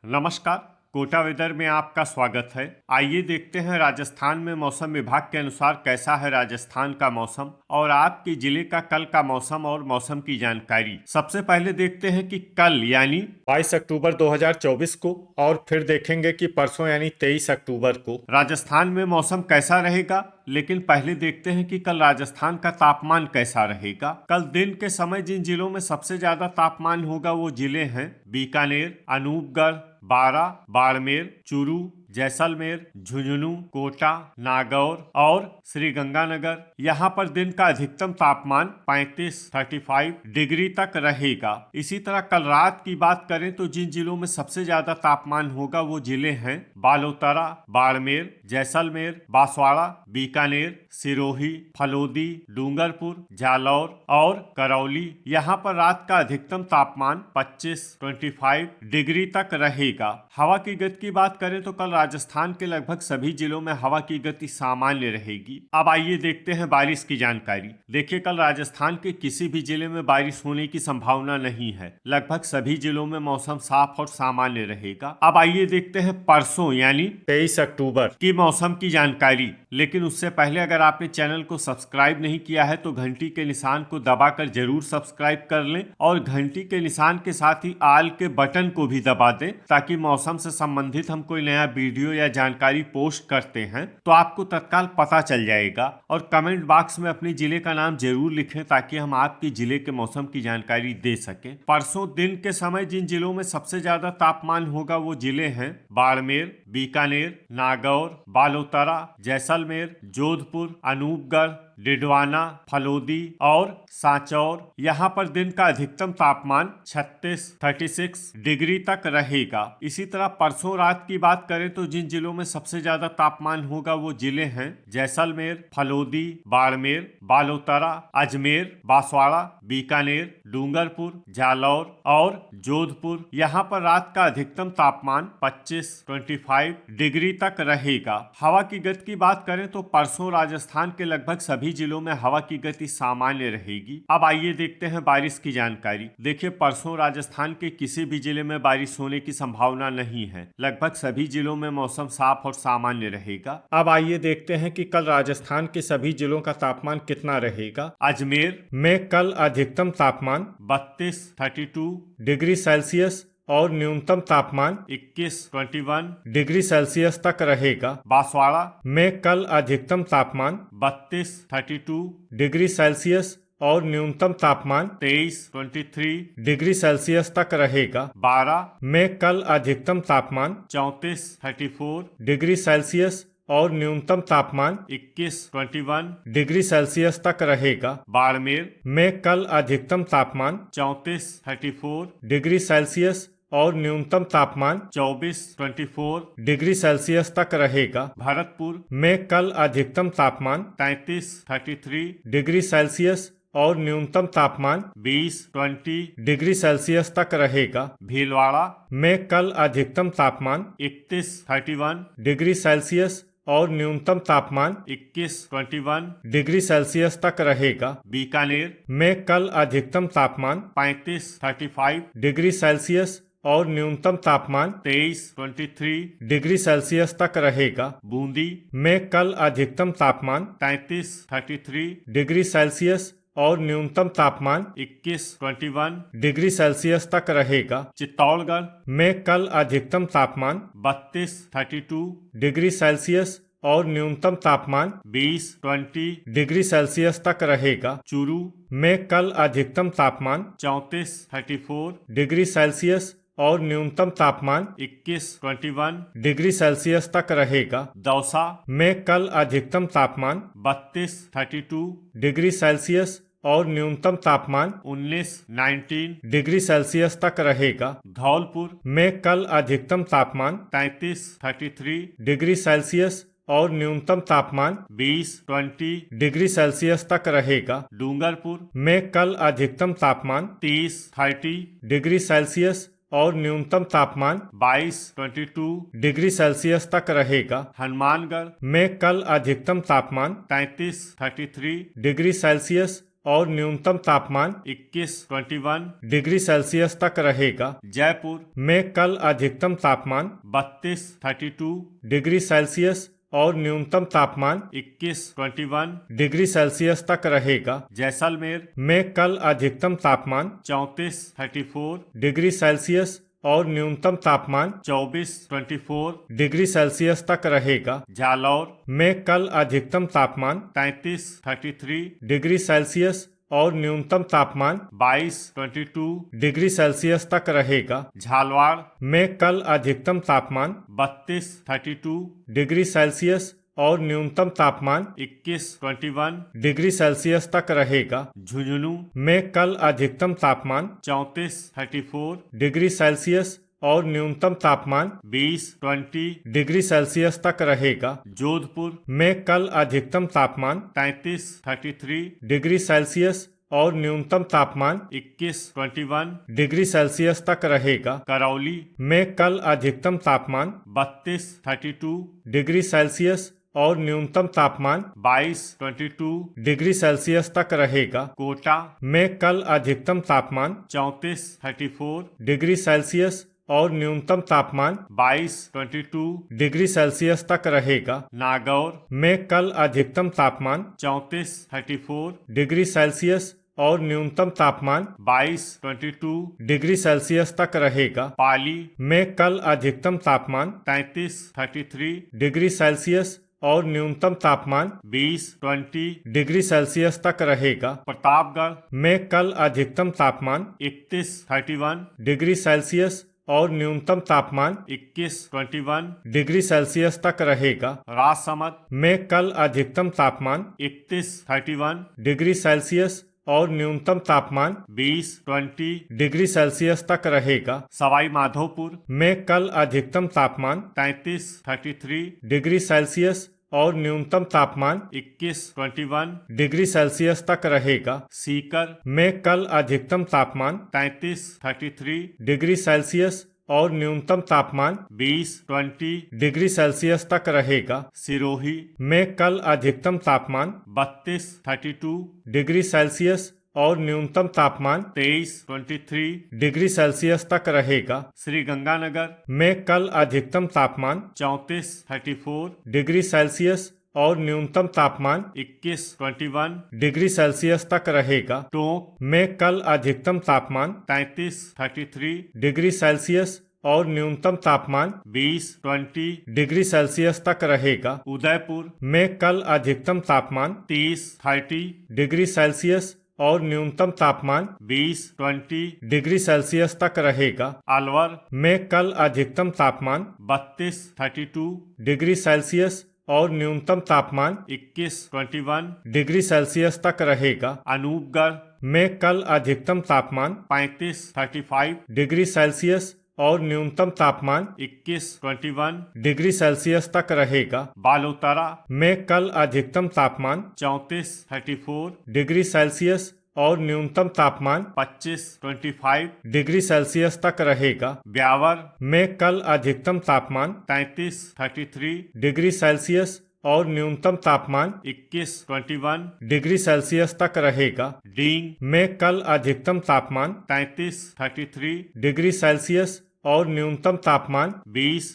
नमस्कार, कोटा वेदर में आपका स्वागत है। आइए देखते हैं राजस्थान में मौसम विभाग के अनुसार कैसा है राजस्थान का मौसम और आपके जिले का कल का मौसम और मौसम की जानकारी। सबसे पहले देखते हैं कि कल यानी 22 अक्टूबर 2024 को और फिर देखेंगे कि परसों यानी 23 अक्टूबर को राजस्थान में मौसम कैसा रहेगा। लेकिन पहले देखते हैं कि कल राजस्थान का तापमान कैसा रहेगा। कल दिन के समय जिन जिलों में सबसे ज्यादा तापमान होगा वो जिले हैं बीकानेर, अनूपगढ़, बारां, बाड़मेर, चूरू, जैसलमेर, झुंझुनू, कोटा, नागौर और श्रीगंगानगर। यहाँ पर दिन का अधिकतम तापमान 35 डिग्री तक रहेगा। इसी तरह कल रात की बात करें तो जिन जिलों में सबसे ज्यादा तापमान होगा वो जिले हैं बालोतरा, बाड़मेर, जैसलमेर, बांसवाड़ा, बीकानेर, सिरोही, फलोदी, डूंगरपुर, जालौर और करौली। यहाँ पर रात का अधिकतम तापमान 25 डिग्री तक रहेगा। हवा की गति की बात करें तो कल राजस्थान के लगभग सभी जिलों में हवा की गति सामान्य रहेगी। अब आइए देखते हैं बारिश की जानकारी। देखिए, कल राजस्थान के किसी भी जिले में बारिश होने की संभावना नहीं है। लगभग सभी जिलों में मौसम साफ और सामान्य रहेगा। अब आइए देखते हैं परसों यानी 23 अक्टूबर की मौसम की जानकारी। लेकिन उससे पहले अगर आपने चैनल को सब्सक्राइब नहीं किया है तो घंटी के निशान को दबाकर जरूर सब्सक्राइब कर लें और घंटी के निशान के साथ ही आल के बटन को भी दबा दें ताकि मौसम से संबंधित हम कोई नया वीडियो या जानकारी पोस्ट करते हैं तो आपको तत्काल पता चल जाएगा। और कमेंट बॉक्स में अपने जिले का नाम जरूर लिखें ताकि हम आपके जिले के मौसम की जानकारी दे सकें। परसों दिन के समय जिन जिलों में सबसे ज्यादा तापमान होगा वो जिले हैं बाड़मेर, बीकानेर, नागौर, बालोतरा, जैसलमेर, जोधपुर, अनूपगढ़, डिडवाना, फलोदी और सांचौर। यहाँ पर दिन का अधिकतम तापमान 36 डिग्री तक रहेगा। इसी तरह परसों रात की बात करें तो जिन जिलों में सबसे ज्यादा तापमान होगा वो जिले हैं जैसलमेर, फलोदी, बाड़मेर, बालोतरा, अजमेर, बांसवाड़ा, बीकानेर, डूंगरपुर, जालौर और जोधपुर। यहाँ पर रात का अधिकतम तापमान 25 डिग्री तक रहेगा। हवा की गति की बात करें तो परसों राजस्थान के लगभग सभी जिलों में हवा की गति सामान्य रहेगी। अब आइए देखते हैं बारिश की जानकारी। देखिए, परसों राजस्थान के किसी भी जिले में बारिश होने की संभावना नहीं है। लगभग सभी जिलों में मौसम साफ और सामान्य रहेगा। अब आइए देखते हैं कि कल राजस्थान के सभी जिलों का तापमान कितना रहेगा। अजमेर में कल अधिकतम तापमान 32 डिग्री सेल्सियस और न्यूनतम तापमान 21 डिग्री सेल्सियस तक रहेगा। बांसवाड़ा में कल अधिकतम तापमान 32 डिग्री सेल्सियस और न्यूनतम तापमान 23 डिग्री सेल्सियस तक रहेगा। बारां में कल अधिकतम तापमान 34 डिग्री सेल्सियस और न्यूनतम तापमान 21 डिग्री सेल्सियस तक रहेगा। बाड़मेर में कल अधिकतम तापमान 34 डिग्री सेल्सियस और न्यूनतम तापमान 24 डिग्री सेल्सियस तक रहेगा। भरतपुर में कल अधिकतम तापमान 33 डिग्री सेल्सियस और न्यूनतम तापमान 20 डिग्री सेल्सियस तक रहेगा। भीलवाड़ा में कल अधिकतम तापमान 31 डिग्री सेल्सियस और न्यूनतम तापमान 21 डिग्री सेल्सियस तक रहेगा। बीकानेर में कल अधिकतम तापमान 35 डिग्री सेल्सियस और न्यूनतम तापमान 23 डिग्री सेल्सियस तक रहेगा। बूंदी में कल अधिकतम तापमान 33 डिग्री सेल्सियस और न्यूनतम तापमान 21 डिग्री सेल्सियस तक रहेगा। चित्तौड़गढ़ में कल अधिकतम तापमान 32 डिग्री सेल्सियस और न्यूनतम तापमान 20 डिग्री सेल्सियस तक रहेगा। चूरू में कल अधिकतम तापमान 34 डिग्री सेल्सियस और न्यूनतम तापमान 21 डिग्री सेल्सियस तक रहेगा। दौसा में कल अधिकतम तापमान 32 डिग्री सेल्सियस और न्यूनतम तापमान 19 डिग्री सेल्सियस तक रहेगा। धौलपुर में कल अधिकतम तापमान 33 डिग्री सेल्सियस और न्यूनतम तापमान 20 डिग्री सेल्सियस तक रहेगा। डूंगरपुर में कल अधिकतम तापमान 30 डिग्री सेल्सियस और न्यूनतम तापमान 22 डिग्री सेल्सियस तक रहेगा। हनुमानगढ़ में कल अधिकतम तापमान 33 डिग्री सेल्सियस और न्यूनतम तापमान 21 डिग्री सेल्सियस तक रहेगा। जयपुर में कल अधिकतम तापमान 32 डिग्री सेल्सियस और न्यूनतम तापमान 21 डिग्री सेल्सियस तक रहेगा। जैसलमेर में कल अधिकतम तापमान 34 डिग्री सेल्सियस और न्यूनतम तापमान 24 डिग्री सेल्सियस तक रहेगा। जालौर में कल अधिकतम तापमान 33 डिग्री सेल्सियस और न्यूनतम तापमान 22 डिग्री सेल्सियस तक रहेगा। झालवाड़ में कल अधिकतम तापमान 32 डिग्री सेल्सियस और न्यूनतम तापमान 21 डिग्री सेल्सियस तक रहेगा। झुंझुनू में कल अधिकतम तापमान 34 डिग्री सेल्सियस और न्यूनतम तापमान 20 डिग्री सेल्सियस तक रहेगा। जोधपुर में कल अधिकतम तापमान 33 डिग्री सेल्सियस और न्यूनतम तापमान 21 डिग्री सेल्सियस तक रहेगा। करौली में कल अधिकतम तापमान 32 डिग्री सेल्सियस और न्यूनतम तापमान 22 डिग्री सेल्सियस तक रहेगा। कोटा में कल अधिकतम तापमान 34 डिग्री सेल्सियस और न्यूनतम तापमान 22 डिग्री सेल्सियस तक रहेगा। नागौर में कल अधिकतम तापमान 34 डिग्री सेल्सियस और न्यूनतम तापमान 22 डिग्री सेल्सियस तक रहेगा। पाली में कल अधिकतम तापमान 33 डिग्री सेल्सियस और न्यूनतम तापमान 20 डिग्री सेल्सियस तक रहेगा। प्रतापगढ़ में कल अधिकतम तापमान 31 डिग्री सेल्सियस और न्यूनतम तापमान 21 डिग्री सेल्सियस तक रहेगा। राजसमंद में कल अधिकतम तापमान 31 डिग्री सेल्सियस और न्यूनतम तापमान 20 डिग्री सेल्सियस तक रहेगा। सवाई माधोपुर में कल अधिकतम तापमान 33 डिग्री सेल्सियस और न्यूनतम तापमान 21 डिग्री सेल्सियस तक रहेगा। सीकर में कल अधिकतम तापमान 33 डिग्री सेल्सियस और न्यूनतम तापमान 20 डिग्री सेल्सियस तक रहेगा। सिरोही में कल अधिकतम तापमान 32 डिग्री सेल्सियस और न्यूनतम तापमान 23 डिग्री सेल्सियस तक रहेगा। श्री गंगानगर में कल अधिकतम तापमान 34 डिग्री सेल्सियस और न्यूनतम तापमान 21 डिग्री सेल्सियस तक रहेगा। टोंक में कल अधिकतम तापमान 33 डिग्री सेल्सियस और न्यूनतम तापमान 20 डिग्री सेल्सियस तक रहेगा। उदयपुर में कल अधिकतम तापमान 30 डिग्री सेल्सियस और न्यूनतम तापमान 20 डिग्री सेल्सियस तक रहेगा। अलवर में कल अधिकतम तापमान 32 डिग्री सेल्सियस और न्यूनतम तापमान 21 डिग्री सेल्सियस तक रहेगा। अनूपगढ़ में कल अधिकतम तापमान 35 डिग्री सेल्सियस और न्यूनतम तापमान 21 डिग्री सेल्सियस तक रहेगा। बालोतरा में कल अधिकतम तापमान 34 डिग्री सेल्सियस और न्यूनतम तापमान 25 डिग्री सेल्सियस तक रहेगा। ब्यावर में कल अधिकतम तापमान 33 डिग्री सेल्सियस और न्यूनतम तापमान 21 डिग्री सेल्सियस तक रहेगा। डींग में कल अधिकतम तापमान 33 डिग्री सेल्सियस और न्यूनतम तापमान 20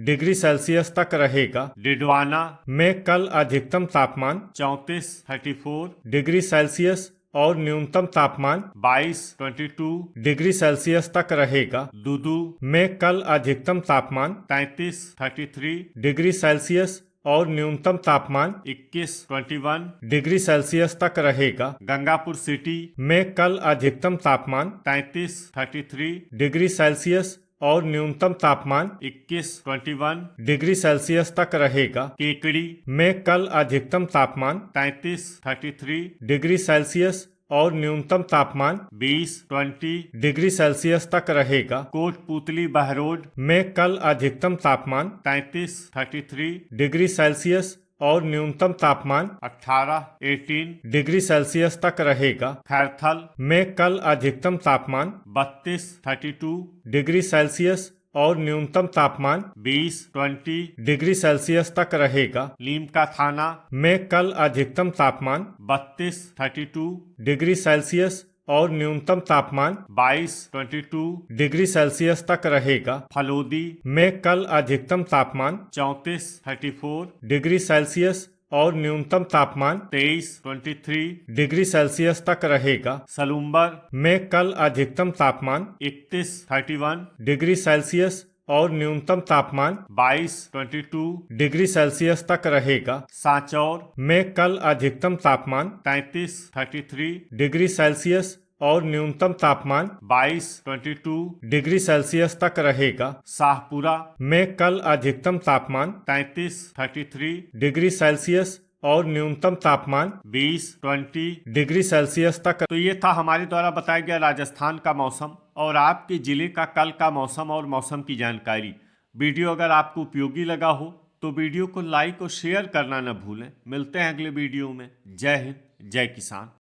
डिग्री सेल्सियस तक रहेगा। डिडवाना में कल अधिकतम तापमान 34 डिग्री सेल्सियस और न्यूनतम तापमान 22 डिग्री सेल्सियस तक रहेगा। दुदू में कल अधिकतम तापमान 33 डिग्री सेल्सियस और न्यूनतम तापमान 21 डिग्री सेल्सियस तक रहेगा। गंगापुर सिटी में कल अधिकतम तापमान 33 डिग्री सेल्सियस और न्यूनतम तापमान 21 डिग्री सेल्सियस तक रहेगा। केकड़ी में कल अधिकतम तापमान 33 डिग्री सेल्सियस और न्यूनतम तापमान 20 डिग्री सेल्सियस तक रहेगा। कोटपूतली बहरोड में कल अधिकतम तापमान 33 डिग्री सेल्सियस और न्यूनतम तापमान 18 डिग्री सेल्सियस तक रहेगा। खैरथल में कल अधिकतम तापमान 32 डिग्री सेल्सियस और न्यूनतम तापमान 20 डिग्री सेल्सियस तक रहेगा। लीमका थाना में कल अधिकतम तापमान 32 डिग्री सेल्सियस और न्यूनतम तापमान 22 डिग्री सेल्सियस तक रहेगा। फलोदी में कल अधिकतम तापमान 34 डिग्री सेल्सियस और न्यूनतम तापमान 23 डिग्री सेल्सियस तक रहेगा। सलूम्बर में कल अधिकतम तापमान 31 डिग्री सेल्सियस और न्यूनतम तापमान 22 डिग्री सेल्सियस तक रहेगा। सांचौर में कल अधिकतम तापमान 33 डिग्री सेल्सियस और न्यूनतम तापमान 22 डिग्री सेल्सियस तक रहेगा। शाहपुरा में कल अधिकतम तापमान 33 डिग्री सेल्सियस और न्यूनतम तापमान 20 डिग्री सेल्सियस तक। तो ये था हमारे द्वारा बताया गया राजस्थान का मौसम और आपके जिले का कल का मौसम और मौसम की जानकारी। वीडियो अगर आपको उपयोगी लगा हो तो वीडियो को लाइक और शेयर करना न भूलें। मिलते हैं अगले वीडियो में। जय हिंद, जय किसान।